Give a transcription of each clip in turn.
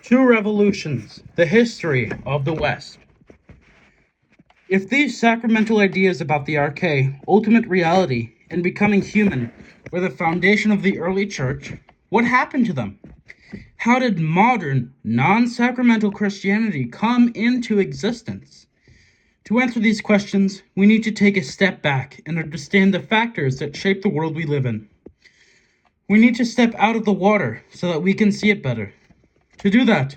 Two revolutions, the history of the West. If these sacramental ideas about the arche, ultimate reality, and becoming human were the foundation of the early church, what happened to them? How did modern, non-sacramental Christianity come into existence? To answer these questions, we need to take a step back and understand the factors that shape the world we live in. We need to step out of the water so that we can see it better. To do that,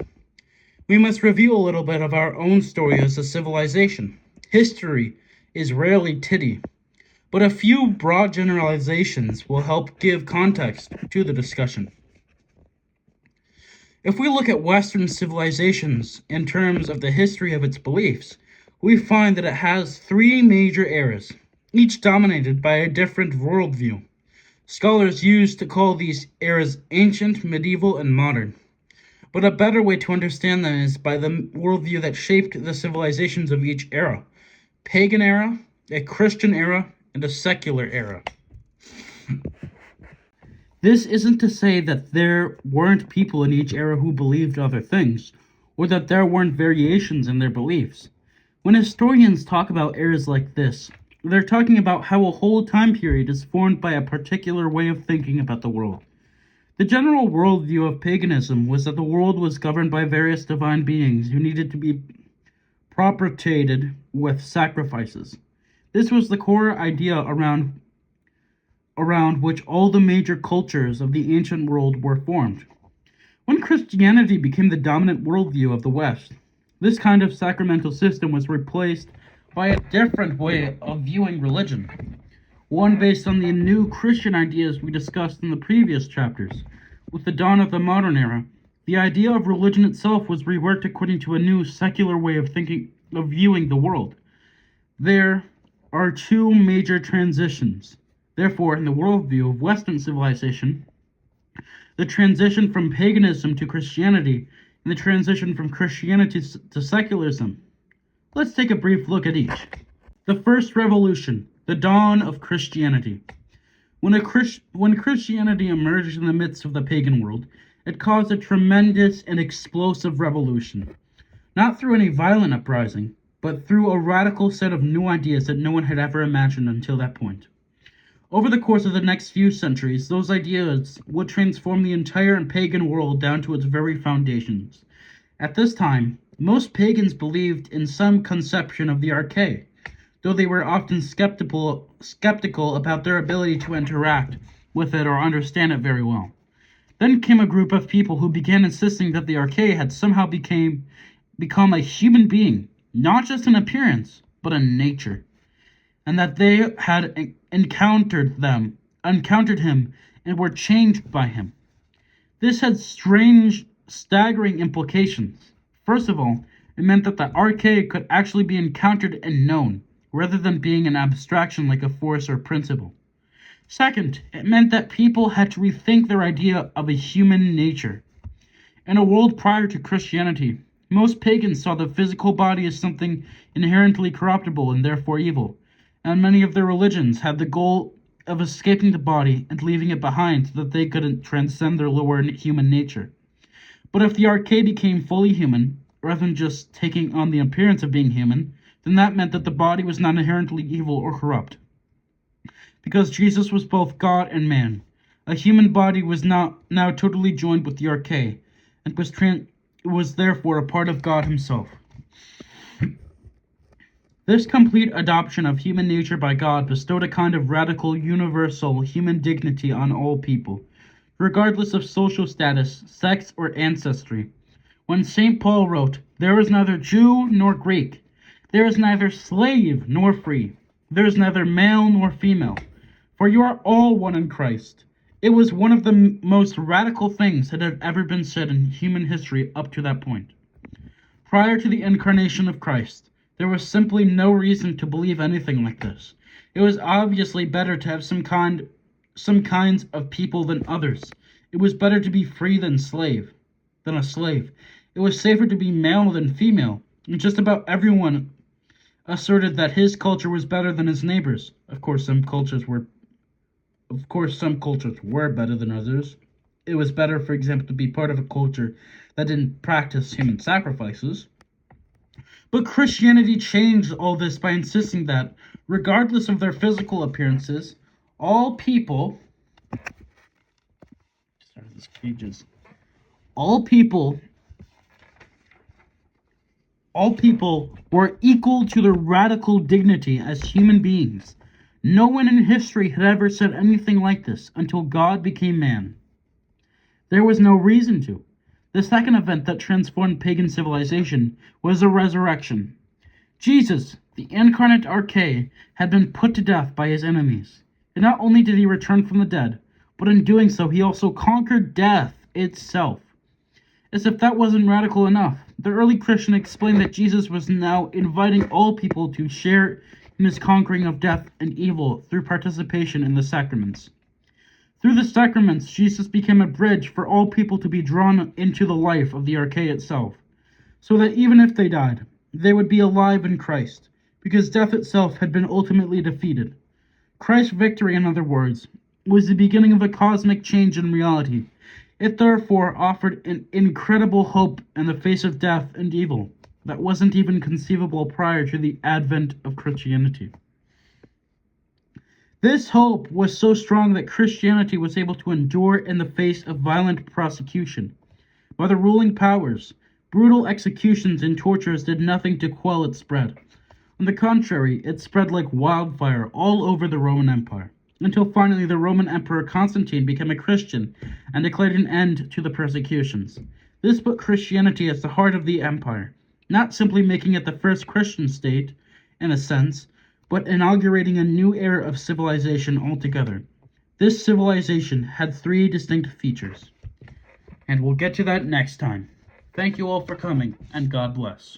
we must review a little bit of our own story as a civilization. History is rarely titty, but a few broad generalizations will help give context to the discussion. If we look at Western civilizations in terms of the history of its beliefs, we find that it has three major eras, each dominated by a different worldview. Scholars used to call these eras ancient, medieval, and modern. But a better way to understand them is by the worldview that shaped the civilizations of each era. Pagan era, a Christian era, and a secular era. This isn't to say that there weren't people in each era who believed other things, or that there weren't variations in their beliefs. When historians talk about eras like this, they're talking about how a whole time period is formed by a particular way of thinking about the world. The general worldview of paganism was that the world was governed by various divine beings who needed to be propitiated with sacrifices. This was the core idea around which all the major cultures of the ancient world were formed. When Christianity became the dominant worldview of the West, this kind of sacramental system was replaced by a different way of viewing religion, one based on the new Christian ideas we discussed in the previous chapters. With the dawn of the modern era, the idea of religion itself was reworked according to a new secular way of viewing the world. There are two major transitions. Therefore, in the worldview of Western civilization, the transition from paganism to Christianity and the transition from Christianity to secularism. Let's take a brief look at each. The first revolution, the dawn of Christianity. When Christianity emerged in the midst of the pagan world, it caused a tremendous and explosive revolution. Not through any violent uprising, but through a radical set of new ideas that no one had ever imagined until that point. Over the course of the next few centuries, those ideas would transform the entire pagan world down to its very foundations. At this time, most pagans believed in some conception of the arche, though they were often skeptical about their ability to interact with it or understand it very well. Then came a group of people who began insisting that the arche had somehow become a human being, not just in appearance, but in nature, and that they had encountered him and were changed by him. This had strange, staggering implications. First of all, it meant that the arche could actually be encountered and known, rather than being an abstraction like a force or principle. Second, it meant that people had to rethink their idea of a human nature. In a world prior to Christianity, most pagans saw the physical body as something inherently corruptible and therefore evil, and many of their religions had the goal of escaping the body and leaving it behind so that they couldn't transcend their lower human nature. But if the arche became fully human, rather than just taking on the appearance of being human, then that meant that the body was not inherently evil or corrupt. Because Jesus was both God and man, a human body was now totally joined with the arche, and was therefore a part of God himself. This complete adoption of human nature by God bestowed a kind of radical, universal human dignity on all people, regardless of social status, sex, or ancestry. When St. Paul wrote, "There is neither Jew nor Greek, there is neither slave nor free, there is neither male nor female, for you are all one in Christ," it was one of the most radical things that had ever been said in human history up to that point. Prior to the incarnation of Christ, there was simply no reason to believe anything like this. It was obviously better to have some kinds of people than others. It was better to be free than a slave. It was safer to be male than female. And just about everyone asserted that his culture was better than his neighbors. Of course, some cultures were better than others. It was better, for example, to be part of a culture that didn't practice human sacrifices. But Christianity changed all this by insisting that, regardless of their physical appearances, all people, all people all people were equal to their radical dignity as human beings. No one in history had ever said anything like this until God became man. There was no reason to. The second event that transformed pagan civilization was the resurrection. Jesus, the incarnate arche, had been put to death by his enemies. And not only did he return from the dead, but in doing so he also conquered death itself. As if that wasn't radical enough, the early Christian explained that Jesus was now inviting all people to share in his conquering of death and evil through participation in the sacraments. Through the sacraments, Jesus became a bridge for all people to be drawn into the life of the arche itself, so that even if they died, they would be alive in Christ, because death itself had been ultimately defeated. Christ's victory, in other words, was the beginning of a cosmic change in reality. It therefore offered an incredible hope in the face of death and evil that wasn't even conceivable prior to the advent of Christianity. This hope was so strong that Christianity was able to endure in the face of violent prosecution. By the ruling powers, brutal executions and tortures did nothing to quell its spread. On the contrary, it spread like wildfire all over the Roman Empire, until finally the Roman Emperor Constantine became a Christian and declared an end to the persecutions. This put Christianity at the heart of the empire, not simply making it the first Christian state, in a sense, but inaugurating a new era of civilization altogether. This civilization had 3 distinct features, and we'll get to that next time. Thank you all for coming, and God bless.